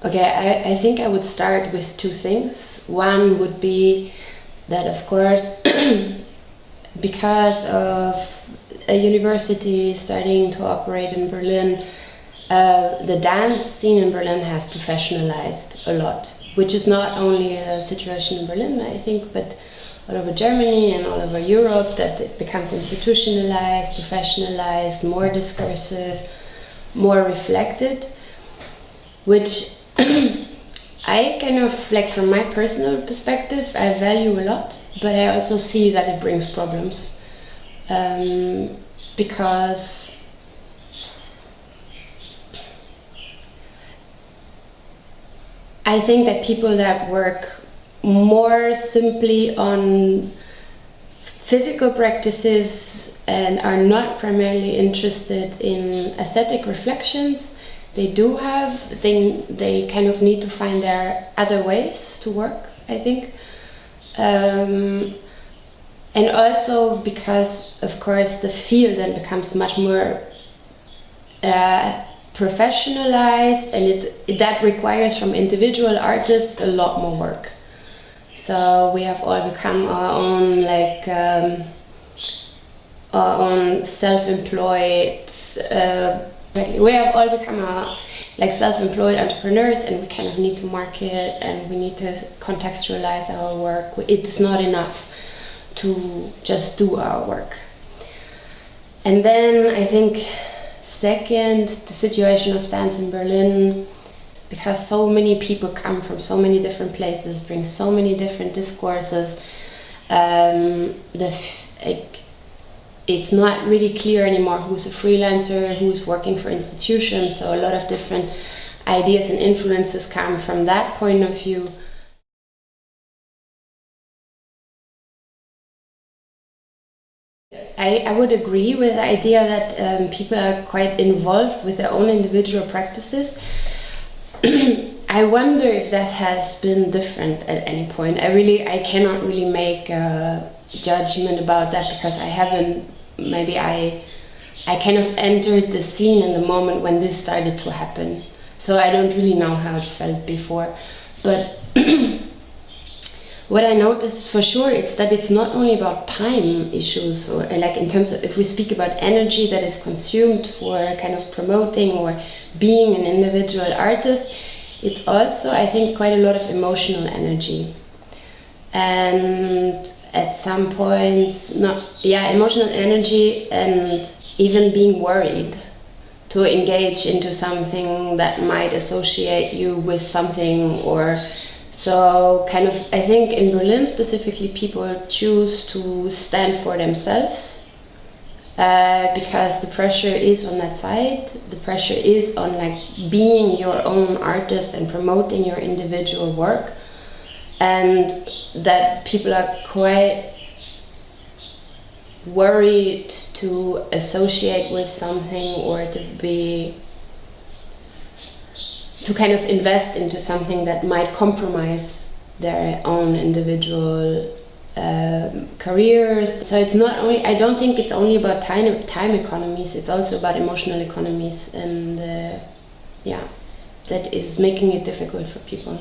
Okay, I think I would start with two things. One would be that, of course, because of a university starting to operate in Berlin, the dance scene in Berlin has professionalized a lot, which is not only a situation in Berlin, I think, but all over Germany and all over Europe, that it becomes institutionalized, professionalized, more discursive, more reflected, which I kind of, like, from my personal perspective, I value a lot, but I also see that it brings problems, because I think that people that work more simply on physical practices and are not primarily interested in aesthetic reflections, they kind of need to find their other ways to work, I think. And also because, of course, the field then becomes much more professionalized, and that requires from individual artists a lot more work. So we have all become our own, like, our own self-employed, we have all become like self-employed entrepreneurs, and we kind of need to market and we need to contextualize our work. It's not enough to just do our work. And then I think second, the situation of dance in Berlin, because so many people come from so many different places, bring so many different discourses, it's not really clear anymore who's a freelancer, who's working for institutions, so a lot of different ideas and influences come from that point of view. I would agree with the idea that people are quite involved with their own individual practices. I wonder if that has been different at any point. I cannot really make a judgment about that, because I haven't, maybe I kind of entered the scene in the moment when this started to happen. So I don't really know how it felt before. But what I noticed for sure is that it's not only about time issues, or like in terms of, if we speak about energy that is consumed for kind of promoting or being an individual artist, it's also, I think, quite a lot of emotional energy. And at some points, emotional energy, and even being worried to engage into something that might associate you with something, or so kind of, I think in Berlin specifically, people choose to stand for themselves, because the pressure is on that side. The pressure is on, like, being your own artist and promoting your individual work, and that people are quite worried to associate with something, or to kind of invest into something that might compromise their own individual careers. So it's not only, I don't think it's only about time economies, it's also about emotional economies, and that is making it difficult for people.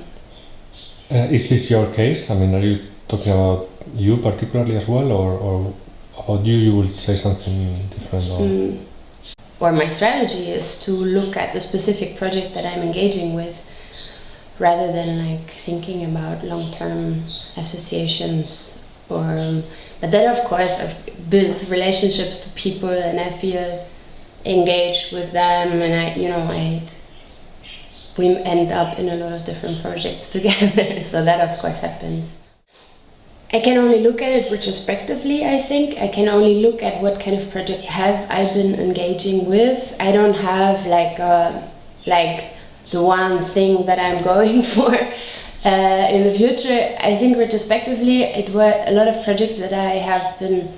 Is this your case? I mean, are you talking about you particularly as well, or about you would say something different? Or my strategy is to look at the specific project that I'm engaging with, rather than, like, thinking about long-term associations. But that, of course, builds relationships to people, and I feel engaged with them, and we end up in a lot of different projects together. So that, of course, happens. I can only look at it retrospectively, I think. I can only look at what kind of projects have I been engaging with. I don't have like the one thing that I'm going for in the future. I think retrospectively it were a lot of projects that I have been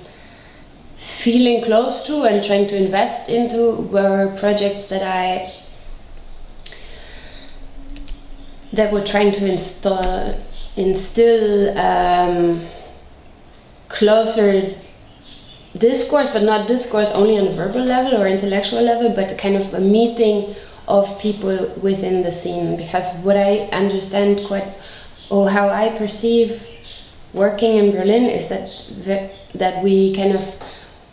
feeling close to and trying to invest into were projects that were trying to instill closer discourse, but not discourse only on a verbal level or intellectual level, but kind of a meeting of people within the scene. Because what I understand or how I perceive working in Berlin is that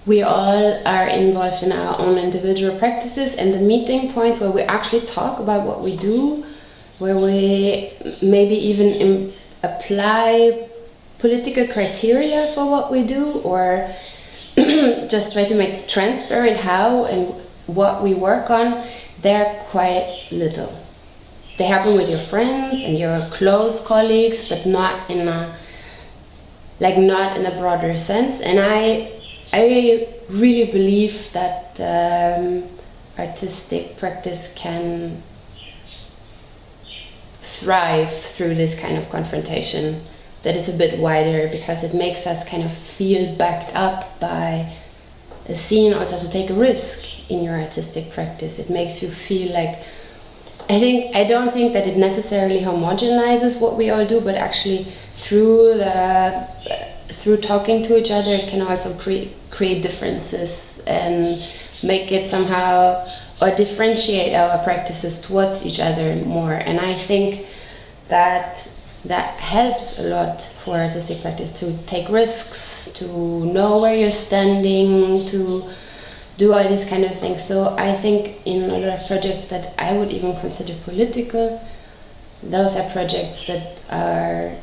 we all are involved in our own individual practices, and the meeting points where we actually talk about what we do, where we maybe even apply political criteria for what we do, or just try to make transparent how and what we work on, they're quite little. They happen with your friends and your close colleagues, but not in a broader sense. And I really believe that artistic practice can thrive through this kind of confrontation that is a bit wider, because it makes us kind of feel backed up by a scene, also to take a risk in your artistic practice. It makes you feel like, I don't think that it necessarily homogenizes what we all do, but actually through talking to each other, it can also create differences and make it somehow, or differentiate our practices towards each other more. And I think that helps a lot for artistic practice, to take risks, to know where you're standing, to do all these kind of things. So I think in a lot of projects that I would even consider political, those are projects that are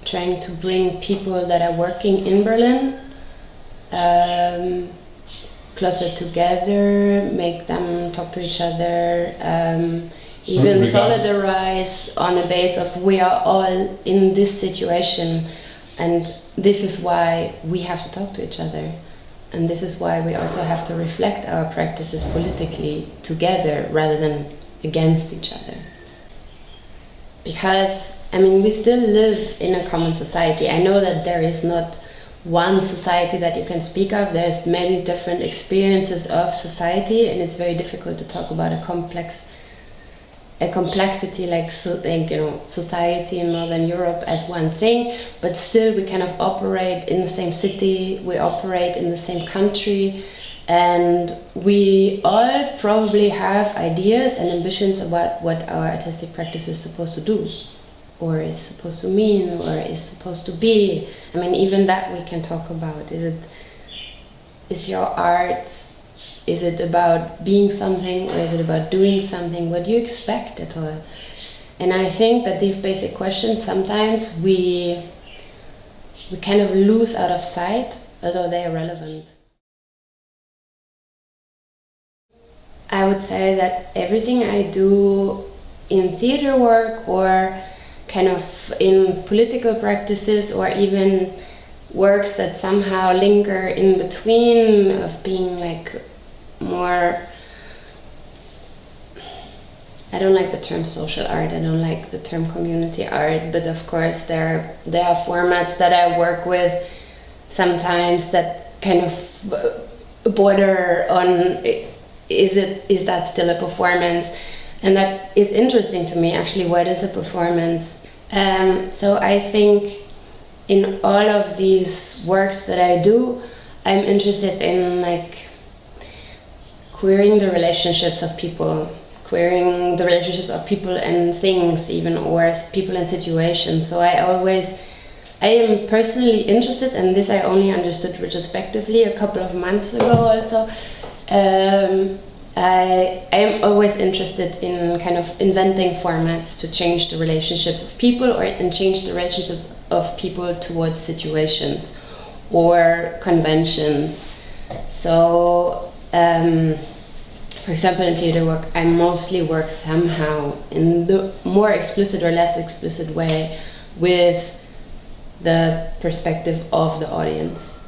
trying to bring people that are working in Berlin closer together, make them talk to each other, even solidarize on a base of we are all in this situation, and this is why we have to talk to each other, and this is why we also have to reflect our practices politically together rather than against each other. Because we still live in a common society. I know that there is not one society that you can speak of. There's many different experiences of society, and it's very difficult to talk about a complexity like society in Northern Europe as one thing, but still we kind of operate in the same city, we operate in the same country, and we all probably have ideas and ambitions about what our artistic practice is supposed to do, or is supposed to mean, or is supposed to be. Even that we can talk about. Is your art, is it about being something, or is it about doing something? What do you expect at all? And I think that these basic questions sometimes we kind of lose out of sight, although they are relevant. I would say that everything I do in theater work, or kind of in political practices, or even works that somehow linger in between of being more, I don't like the term social art, I don't like the term community art, but of course there are formats that I work with sometimes that kind of border on, is that still a performance? And that is interesting to me, actually. What is a performance? So I think in all of these works that I do, I'm interested in queering the relationships of people, queering the relationships of people and things even, or people and situations. So I am personally interested, and this I only understood retrospectively a couple of months ago also. I am always interested in kind of inventing formats to change the relationships of people, and change the relationships of people towards situations or conventions. So, for example, in theater work, I mostly work somehow in the more explicit or less explicit way with the perspective of the audience,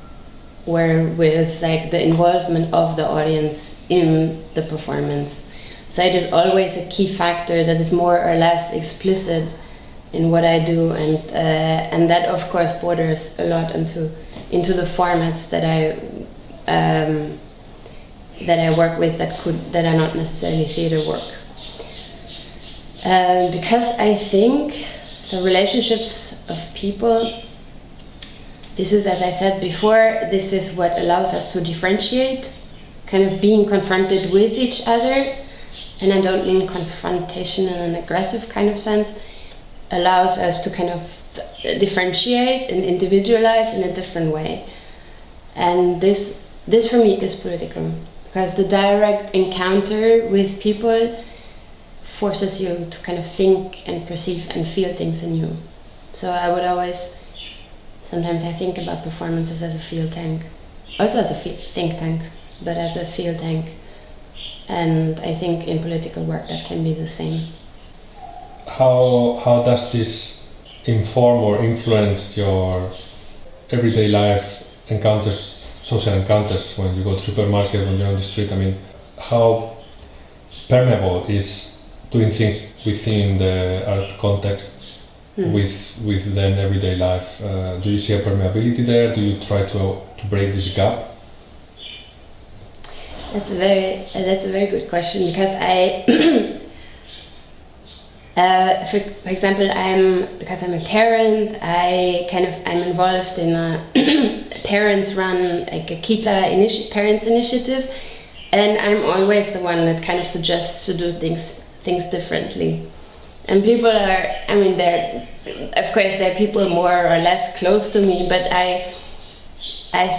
where with the involvement of the audience in the performance. So it is always a key factor that is more or less explicit in what I do, and that of course borders a lot into the formats that I work with that are not necessarily theater work. Because I think relationships of people, this is, as I said before, this is what allows us to differentiate, kind of being confronted with each other, and I don't mean confrontation in an aggressive kind of sense, allows us to kind of differentiate and individualize in a different way. And this for me is political, because the direct encounter with people forces you to kind of think and perceive and feel things anew. So I would always, sometimes I think about performances as a field tank, also as a think tank, but as a field tank. And I think in political work that can be the same. How does this inform or influence your everyday life encounters, social encounters, when you go to supermarket, when you're on the street? I mean, how permeable is doing things within the art context with then everyday life? Do you see a permeability there? Do you try to break this gap? That's a very good question, because I for example, because I'm a parent, I'm involved in a parents run like a Kita parents initiative, and I'm always the one that kind of suggests to do things differently. And people are, I mean, of course there are people more or less close to me, but I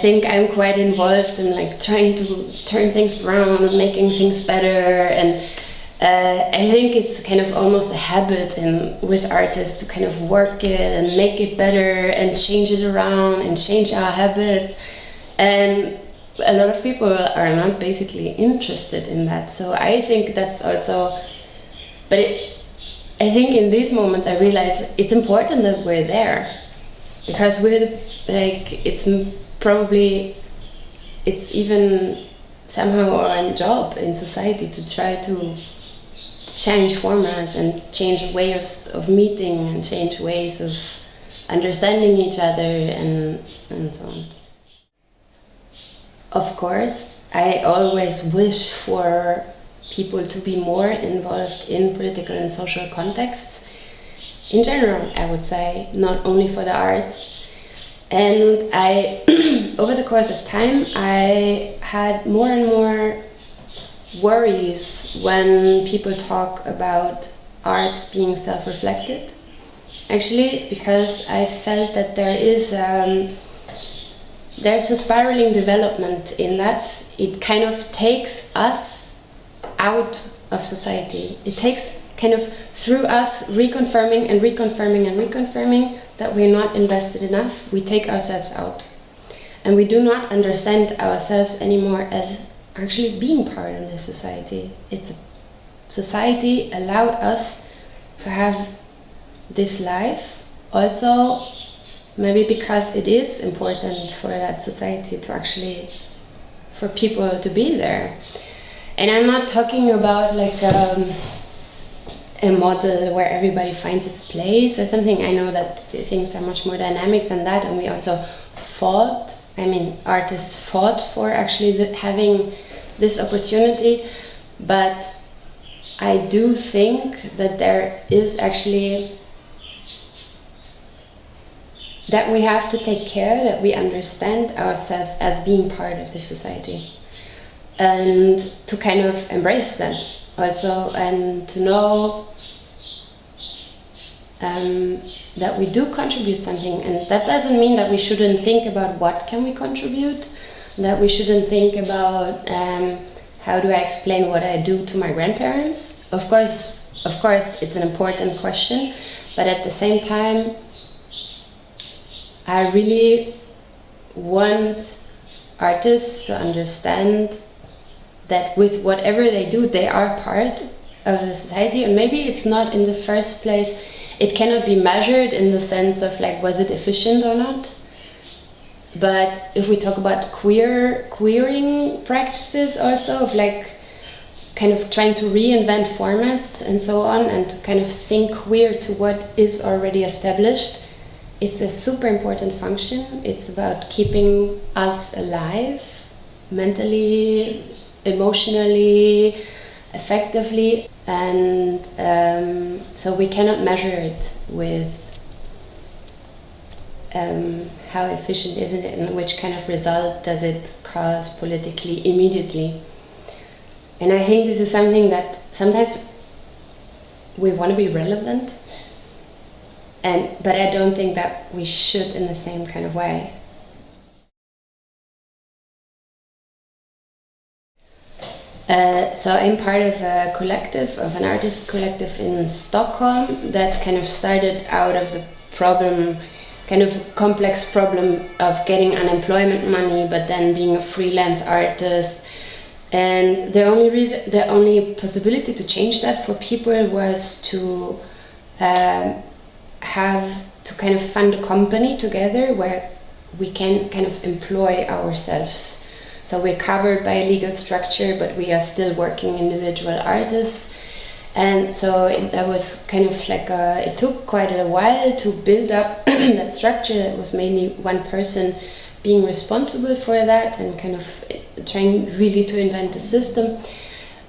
think I'm quite involved in like trying to turn things around and making things better. And I think it's kind of almost a habit with artists to kind of work it and make it better and change it around and change our habits. And a lot of people are not basically interested in that. So I think that's also, but I think in these moments I realize it's important that we're there, because it's even somehow our job in society to try to change formats and change ways of meeting and change ways of understanding each other and so on. Of course, I always wish for people to be more involved in political and social contexts in general, I would say, not only for the arts. And I, over the course of time, I had more and more worries when people talk about arts being self-reflected. Actually, because I felt that there's a spiraling development in that. It kind of takes us out of society. It takes kind of through us reconfirming and reconfirming and reconfirming that we're not invested enough, we take ourselves out. And we do not understand ourselves anymore as actually being part of this society. Society allowed us to have this life, also maybe because it is important for that society to actually, for people to be there. And I'm not talking about like a model where everybody finds its place or something. I know that things are much more dynamic than that, and we also artists fought for actually having this opportunity. But I do think that there is actually, that we have to take care that we understand ourselves as being part of the society, and to kind of embrace that also, and to know that we do contribute something. And that doesn't mean that we shouldn't think about what can we contribute, that we shouldn't think about how do I explain what I do to my grandparents. Of course it's an important question, but at the same time I really want artists to understand that with whatever they do, they are part of the society. And maybe it's not in the first place, it cannot be measured in the sense of like, was it efficient or not? But if we talk about queering practices also, of like kind of trying to reinvent formats and so on, and to kind of think queer to what is already established, it's a super important function. It's about keeping us alive, mentally, emotionally, effectively, and so we cannot measure it with how efficient is it and which kind of result does it cause politically immediately. And I think this is something that sometimes we want to be relevant, but I don't think that we should in the same kind of way. So I'm part of a collective, of an artist collective in Stockholm that kind of started out of the problem, kind of complex problem of getting unemployment money, but then being a freelance artist. And the only possibility to change that for people was to have to kind of fund a company together where we can kind of employ ourselves. So we're covered by a legal structure, but we are still working individual artists. And so that was kind of like it took quite a while to build up that structure. That was mainly one person being responsible for that and kind of trying really to invent a system.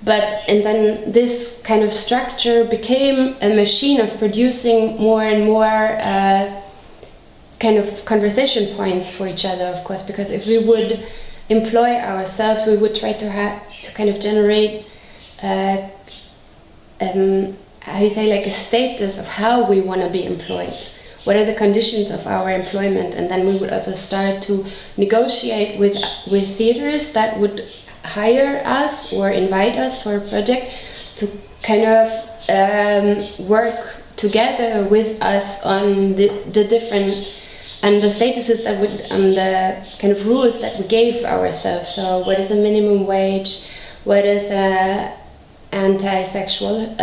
And then this kind of structure became a machine of producing more and more kind of conversation points for each other, of course, because if we would employ ourselves, we would try to kind of generate how do you say, like a status of how we want to be employed. What are the conditions of our employment? And then we would also start to negotiate with theaters that would hire us or invite us for a project to kind of work together with us on the different and the statuses that would, the kind of rules that we gave ourselves. So what is a minimum wage? What is a anti-sexual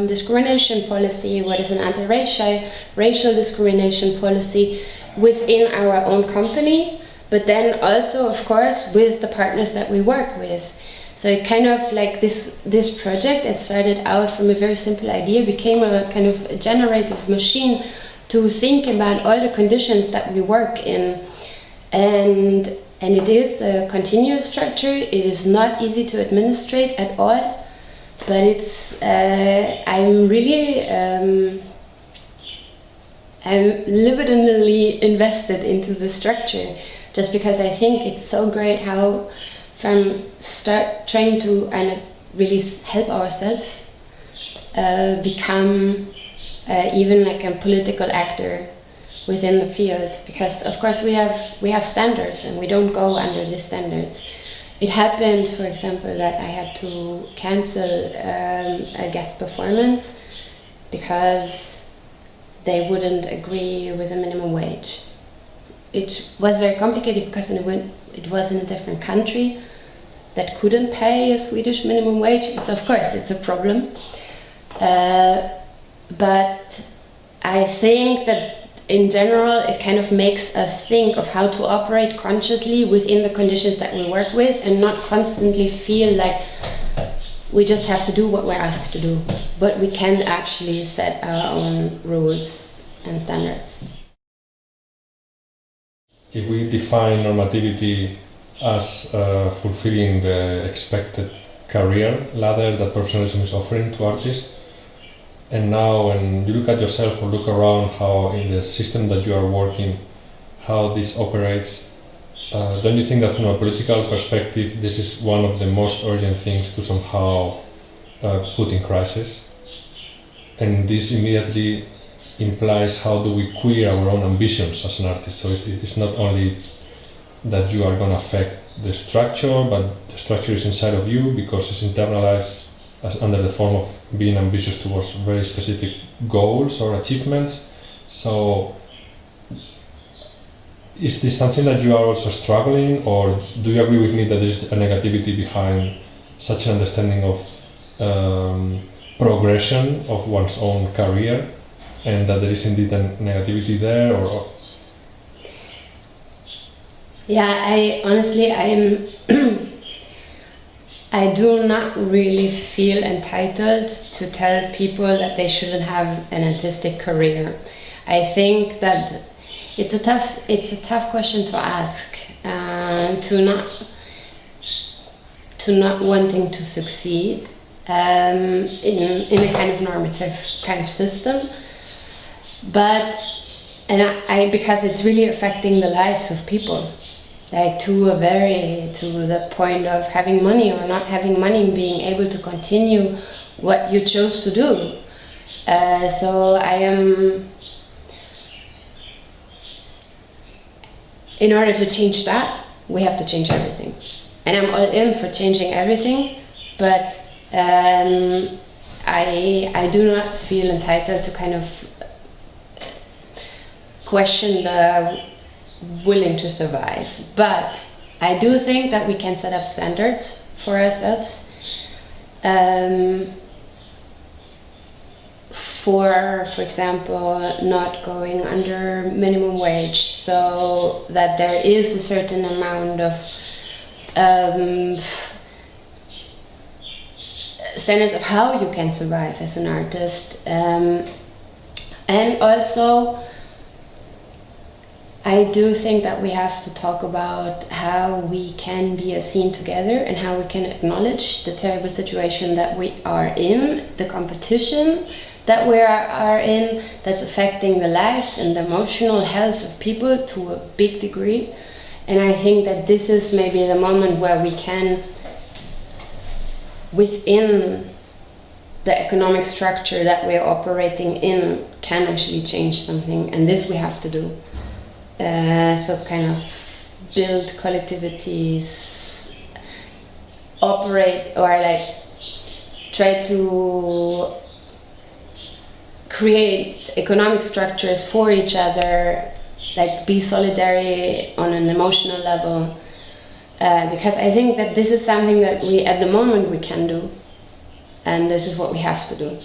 discrimination policy? What is an anti-racial discrimination policy within our own company? But then also, of course, with the partners that we work with. So it kind of like this project that started out from a very simple idea became a kind of a generative machine to think about all the conditions that we work in. And it is a continuous structure. It is not easy to administrate at all, but it's I'm really I'm libidinally invested into the structure, just because I think it's so great how from start trying to really help ourselves become even like a political actor within the field, because of course we have standards and we don't go under these standards. It happened, for example, that I had to cancel a guest performance because they wouldn't agree with a minimum wage. It was very complicated because it was in a different country that couldn't pay a Swedish minimum wage. It's a problem. But I think that in general it kind of makes us think of how to operate consciously within the conditions that we work with and not constantly feel like we just have to do what we're asked to do, but we can actually set our own rules and standards. If we define normativity as fulfilling the expected career ladder that professionalism is offering to artists, and now when you look at yourself or look around how in the system that you are working, how this operates, don't you think that from a political perspective this is one of the most urgent things to somehow put in crisis? And this immediately implies how do we queer our own ambitions as an artist. So it's not only that you are going to affect the structure, but the structure is inside of you because it's internalized as under the form of being ambitious towards very specific goals or achievements. So is this something that you are also struggling, or do you agree with me that there is a negativity behind such an understanding of progression of one's own career, and that there is indeed a negativity there? Or Yeah, I do not really feel entitled to tell people that they shouldn't have an artistic career. I think that it's a tough question to ask, to not wanting to succeed in a kind of normative kind of system, but because it's really affecting the lives of people. like to the point of having money or not having money, being able to continue what you chose to do. So I am, in order to change that, we have to change everything. And I'm all in for changing everything, but I do not feel entitled to kind of question the willing to survive. But I do think that we can set up standards for ourselves. For example, not going under minimum wage, so that there is a certain amount of standards of how you can survive as an artist. And also, I do think that we have to talk about how we can be a scene together and how we can acknowledge the terrible situation that we are in, the competition that we are in, that's affecting the lives and the emotional health of people to a big degree. And I think that this is maybe the moment where we can, within the economic structure that we're operating in, can actually change something, and this we have to do. So kind of build collectivities, operate, or like try to create economic structures for each other, like be solidary on an emotional level, because I think that this is something that we, at the moment, we can do, and this is what we have to do.